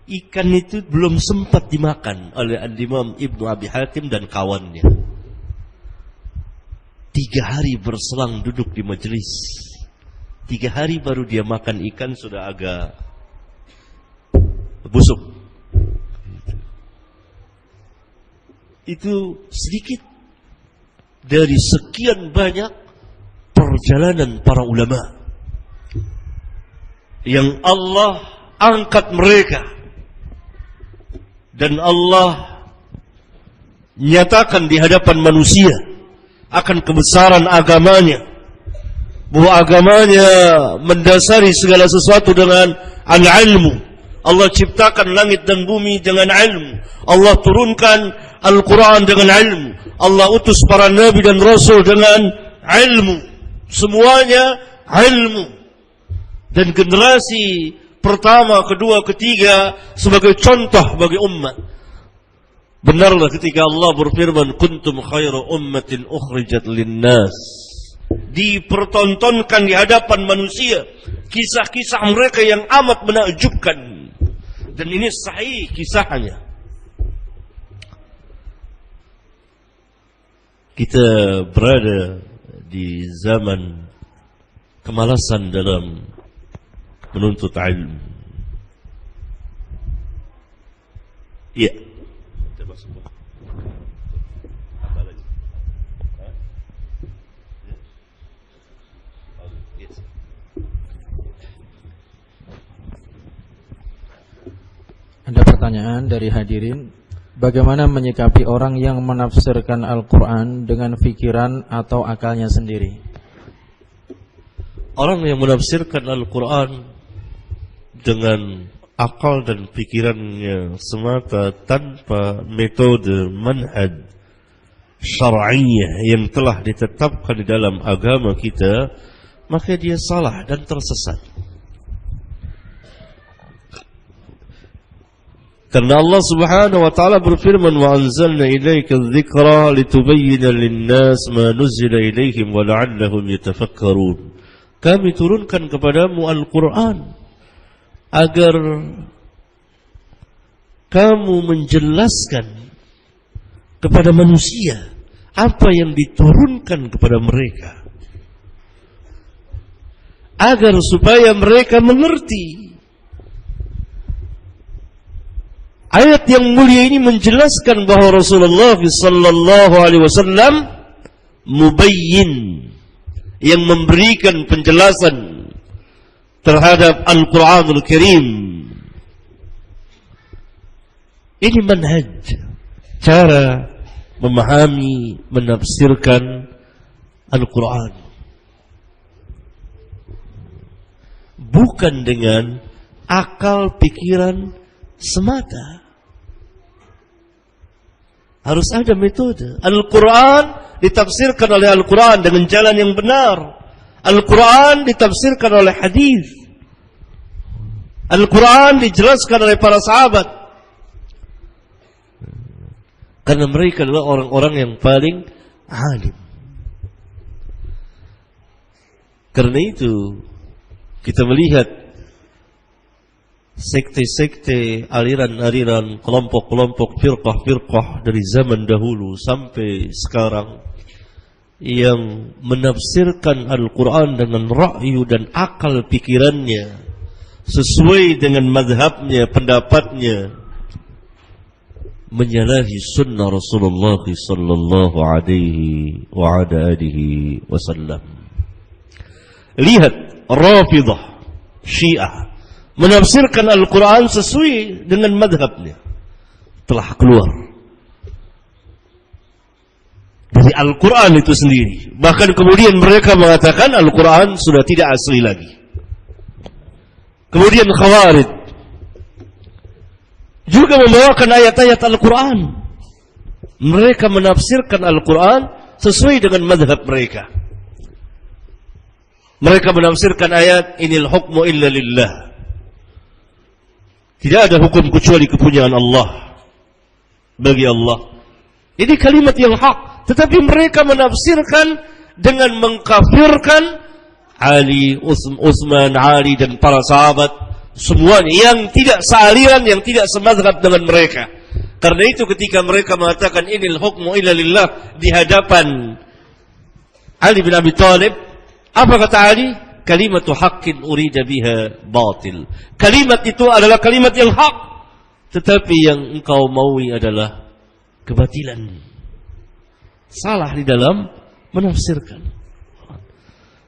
Ikan itu belum sempat dimakan oleh Al-Imam Ibnu Abi Hatim dan kawannya. 3 hari berselang duduk di majelis. 3 hari baru dia makan ikan, sudah agak busuk. Itu sedikit dari sekian banyak perjalanan para ulama yang Allah angkat mereka, dan Allah nyatakan di hadapan manusia akan kebesaran agamanya, bahwa agamanya mendasari segala sesuatu dengan al-ilmu. Allah ciptakan langit dan bumi dengan ilmu. Allah turunkan Al-Quran dengan ilmu. Allah utus para nabi dan rasul dengan ilmu. Semuanya ilmu. Dan generasi pertama, kedua, ketiga sebagai contoh bagi umat. Benarlah ketika Allah berfirman, kuntum khairu ummatin ukhrijat linnas. Dipertontonkan di hadapan manusia kisah-kisah mereka yang amat menakjubkan. Dan ini sahih kisahnya. Kita berada di zaman kemalasan dalam menuntut ilmu. Iya. Ada pertanyaan dari hadirin, bagaimana menyikapi orang yang menafsirkan Al-Quran dengan fikiran atau akalnya sendiri? Orang yang menafsirkan Al-Quran dengan akal dan pikirannya semata, tanpa metode manhaj syar'iyyah yang telah ditetapkan di dalam agama kita, maka dia salah dan tersesat. Karena Allah Subhanahu wa taala berfirman, "Wa anzalna ilaika adh-dhikra litubayyana lin-nas ma nuzila ilaihim wa la'allahum yatafakkarun." Kami turunkan kepadamu Al-Quran agar kamu menjelaskan kepada manusia apa yang diturunkan kepada mereka, agar supaya mereka mengerti. Ayat yang mulia ini menjelaskan bahwa Rasulullah sallallahu alaihi wasallam mubayyin, yang memberikan penjelasan terhadap Al-Quranul Karim. Ini manhaj, cara memahami, menafsirkan Al-Quran, bukan dengan akal pikiran semata. Harus ada metode. Al-Quran ditafsirkan oleh Al-Quran dengan jalan yang benar. Al-Quran ditafsirkan oleh hadis. Al-Quran dijelaskan oleh para sahabat. Karena mereka adalah orang-orang yang paling alim. Karena itu kita melihat sekte-sekte, aliran-aliran, kelompok-kelompok, firqah-firqah dari zaman dahulu sampai sekarang yang menafsirkan Al-Quran dengan ra'yu dan akal pikirannya, sesuai dengan madhabnya, pendapatnya, menyalahi sunnah Rasulullah sallallahu alaihi wa ala alihi wasallam. Lihat Rafidah, Syiah menafsirkan Al-Quran sesuai dengan madhabnya, telah keluar dari Al-Quran itu sendiri. Bahkan kemudian mereka mengatakan Al-Quran sudah tidak asli lagi. Kemudian Khawarij juga membawakan ayat-ayat Al-Quran Mereka menafsirkan Al-Quran sesuai dengan mazhab mereka. Mereka menafsirkan ayat inil hukmu illa lillah. Tidak ada hukum kecuali kepunyaan Allah. Bagi Allah. Ini kalimat yang hak. Tetapi mereka menafsirkan dengan mengkafirkan Ali, Utsman, Ali dan para sahabat. Semuanya yang tidak sealiran, yang tidak semazhab dengan mereka. Karena itu ketika mereka mengatakan inil hukmu illa lillah di hadapan Ali bin Abi Thalib, apa kata Ali? Kalimatu haqqin urida biha batil. Kalimat itu adalah kalimat yang hak, tetapi yang engkau maui adalah kebatilan. Salah di dalam menafsirkan.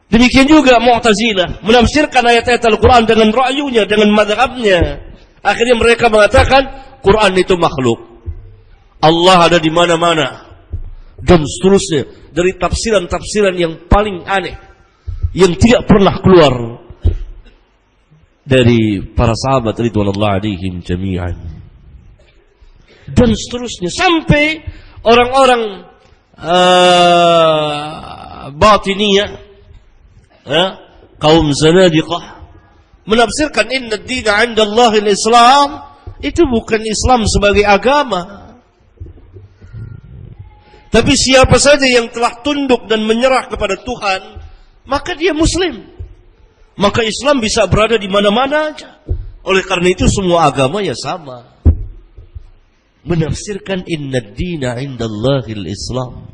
Demikian juga Mu'tazilah menafsirkan ayat-ayat Al-Quran dengan ra'yunya, dengan madhabnya. Akhirnya mereka mengatakan Quran itu makhluk. Allah ada di mana-mana. Dan seterusnya. Dari tafsiran-tafsiran yang paling aneh. Yang tidak pernah keluar dari para sahabat ridwanullah alaihim jami'an. Dan seterusnya. Sampai orang-orang batiniyah, kaum zanadiqah, menafsirkan inna ad-dina 'inda Allahil Islam. Itu bukan Islam sebagai agama. Tapi siapa saja yang telah tunduk dan menyerah kepada Tuhan, maka dia Muslim. Maka Islam bisa berada di mana-mana aja. Oleh karena itu semua agama ya sama. Menafsirkan inna ad-dina 'inda Allahil Islam.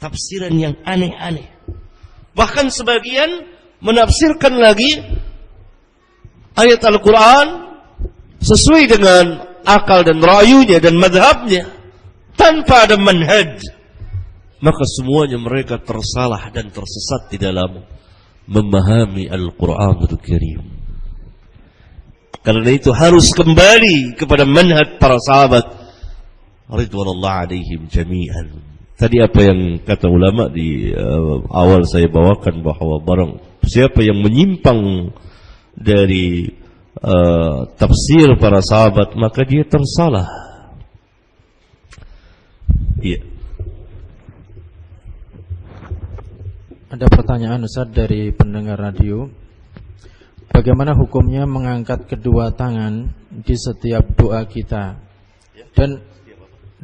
Tafsiran yang aneh-aneh. Bahkan sebagian menafsirkan lagi ayat Al-Quran sesuai dengan akal dan ra'yunya dan madhabnya tanpa ada manhaj. Maka semuanya mereka tersalah dan tersesat di dalam memahami Al-Quranul Karim. Karena itu harus kembali kepada manhaj para sahabat ridwanullah alaihim jami'an. Tadi apa yang kata ulama di awal saya bawakan, bahwa barang siapa yang menyimpang dari tafsir para sahabat, maka dia tersalah. Iya. Ada pertanyaan Ustaz dari pendengar radio. Bagaimana hukumnya mengangkat kedua tangan di setiap doa kita dan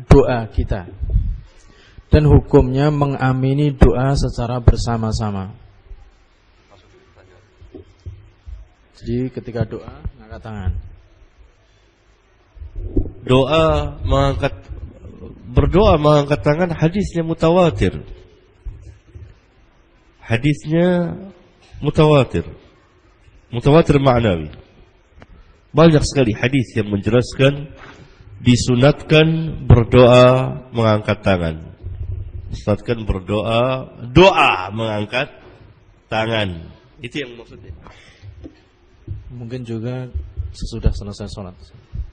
doa kita? Dan hukumnya mengamini doa secara bersama-sama. Jadi ketika doa mengangkat tangan. Berdoa mengangkat tangan hadisnya mutawatir. Hadisnya mutawatir. Mutawatir ma'nawi. Banyak sekali hadis yang menjelaskan disunatkan berdoa mengangkat tangan. Disunatkan berdoa, doa mengangkat tangan. Itu yang maksudnya. Mungkin juga sesudah selesai sholat.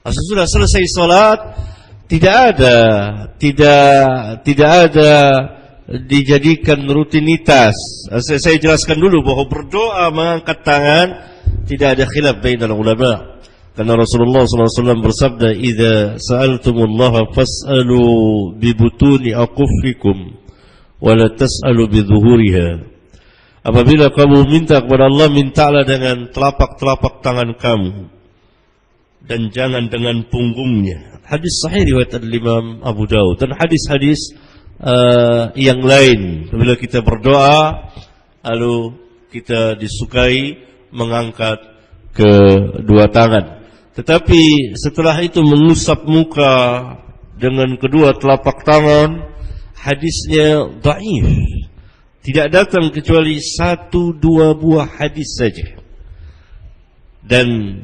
Sesudah selesai sholat tidak ada dijadikan rutinitas. Saya jelaskan dulu bahwa berdoa mengangkat tangan tidak ada khilaf bainal ulama. Karena Rasulullah SAW bersabda, "Idza sa'altumullaha fas'alu bi butuni aquffikum wa la tas'alu bi dhuhuriha." Apabila kamu minta kepada Allah, mintalah dengan telapak-telapak tangan kamu dan jangan dengan punggungnya. Hadis sahih riwayat Imam Abu Dawud dan hadis-hadis yang lain. Bila kita berdoa, lalu kita disukai mengangkat kedua tangan. Tetapi setelah itu mengusap muka dengan kedua telapak tangan, hadisnya dhaif. Tidak datang kecuali 1-2 buah hadis saja. Dan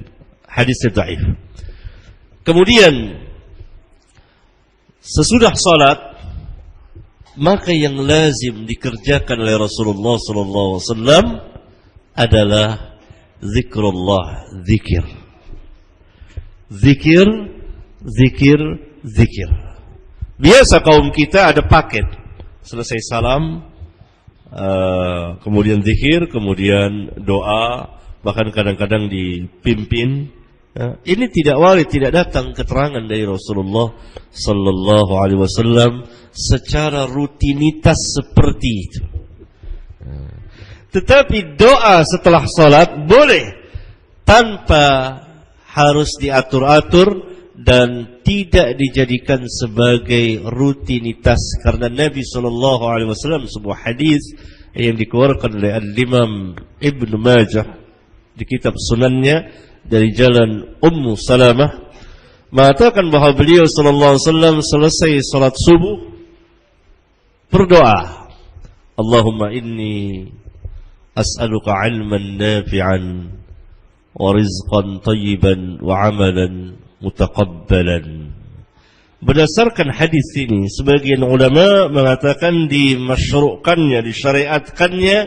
hadisnya dhaif. Kemudian sesudah salat, maka yang lazim dikerjakan oleh Rasulullah SAW adalah zikrullah, zikir. Zikir. Biasa kaum kita ada paket. Selesai salam, kemudian zikir, kemudian doa, bahkan kadang-kadang dipimpin Ini tidak warid, tidak datang keterangan dari Rasulullah sallallahu alaihi wasallam secara rutinitas seperti itu. Tetapi doa setelah salat boleh tanpa harus diatur-atur dan tidak dijadikan sebagai rutinitas, karena Nabi sallallahu alaihi wasallam sebuah hadis yang dikeluarkan oleh Al-Imam Ibnu Majah di kitab Sunannya dari jalan Ummu Salamah mengatakan bahwa beliau sallallahu alaihi wasallam selesai salat subuh berdoa, Allahumma inni as'aluka ilman nafi'an wa rizqan tayyiban wa amalan mutaqabbalan. Berdasarkan hadis ini, sebagian ulama mengatakan dimasyru'kannya, disyariatkannya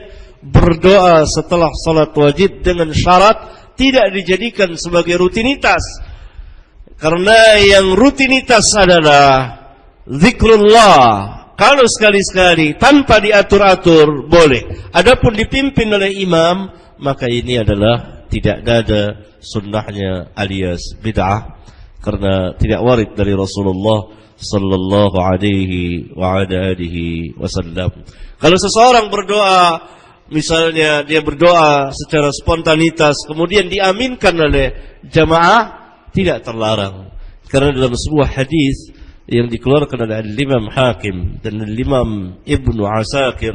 berdoa setelah salat wajib dengan syarat tidak dijadikan sebagai rutinitas. Karena yang rutinitas adalah zikrullah. Kalau sekali-sekali tanpa diatur-atur boleh. Adapun dipimpin oleh imam, maka ini adalah tidak ada sunnahnya alias bid'ah, karena tidak warid dari Rasulullah sallallahu alaihi wa ala alihi wasallam. Kalau seseorang berdoa, misalnya dia berdoa secara spontanitas kemudian diaminkan oleh jamaah, tidak terlarang. Karena dalam sebuah hadis yang dikeluarkan oleh Al-Imam Hakim dan Al-Imam Ibnu Asakir,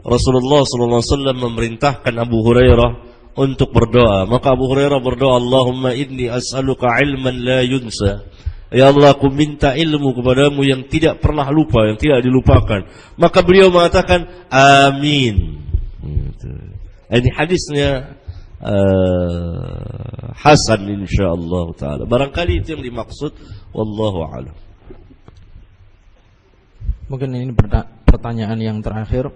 Rasulullah sallallahu alaihi wasallam memerintahkan Abu Hurairah untuk berdoa. Maka Abu Hurairah berdoa, Allahumma inni as'aluka ilman la yunsa. Ya Allah, aku minta ilmu kepadamu yang tidak pernah lupa, yang tidak dilupakan. Maka beliau mengatakan amin. Ini hadisnya hasan insyaallah taala. Barangkali itu yang dimaksud, wallahu a'lam. Mungkin ini pertanyaan yang terakhir.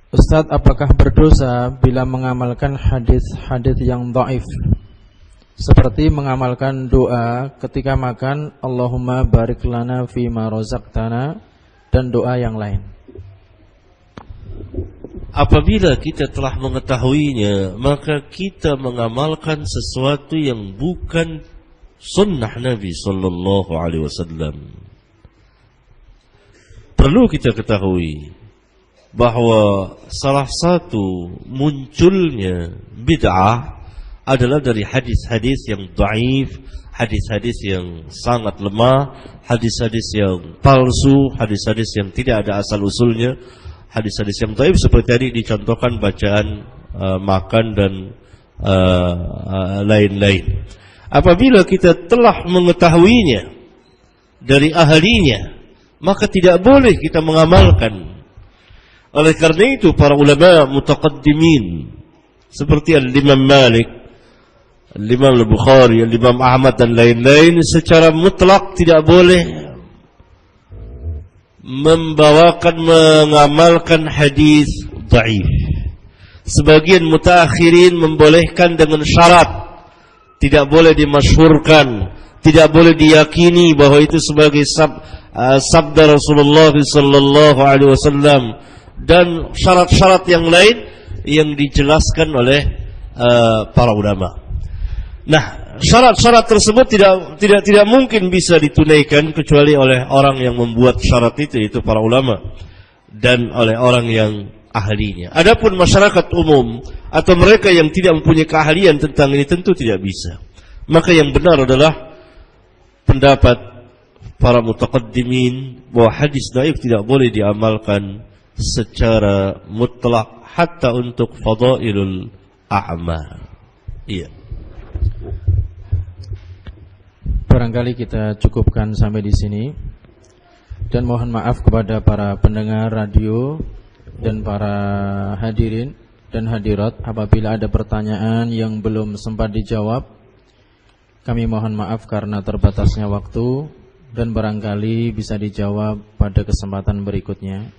Ustaz, apakah berdosa bila mengamalkan hadis-hadis yang dhaif, seperti mengamalkan doa ketika makan, Allahumma barik lana fima razaqtana, dan doa yang lain? Apabila kita telah mengetahuinya, maka kita mengamalkan sesuatu yang bukan sunnah Nabi sallallahu alaihi wasallam. Perlu kita ketahui bahwa salah satu munculnya bid'ah adalah dari hadis-hadis yang dhaif, hadis-hadis yang sangat lemah, hadis-hadis yang palsu, hadis-hadis yang tidak ada asal usulnya, hadis-hadis yang dhaif seperti tadi dicontohkan bacaan makan dan lain-lain. Apabila kita telah mengetahuinya dari ahlinya, maka tidak boleh kita mengamalkan. Oleh karena itu para ulama mutaqaddimin seperti Al-Imam Malik, Al-Imam Al-Bukhari, Al-Imam Ahmad dan lain-lain secara mutlak tidak boleh mengamalkan hadis dhaif. Sebagian mutaakhirin membolehkan dengan syarat, tidak boleh dimasyhurkan, tidak boleh diyakini bahwa itu sebagai sabda Rasulullah sallallahu alaihi wasallam, dan syarat-syarat yang lain yang dijelaskan oleh para ulama. Nah, syarat-syarat tersebut tidak mungkin bisa ditunaikan kecuali oleh orang yang membuat syarat itu, yaitu para ulama, dan oleh orang yang ahlinya. Adapun masyarakat umum atau mereka yang tidak mempunyai keahlian tentang ini tentu tidak bisa. Maka yang benar adalah pendapat para mutaqaddimin bahwa hadis dhaif tidak boleh diamalkan secara mutlak hatta untuk fadailul a'mal. Iya. Barangkali kita cukupkan sampai di sini, dan mohon maaf kepada para pendengar radio dan para hadirin dan hadirat apabila ada pertanyaan yang belum sempat dijawab. Kami mohon maaf karena terbatasnya waktu, dan barangkali bisa dijawab pada kesempatan berikutnya.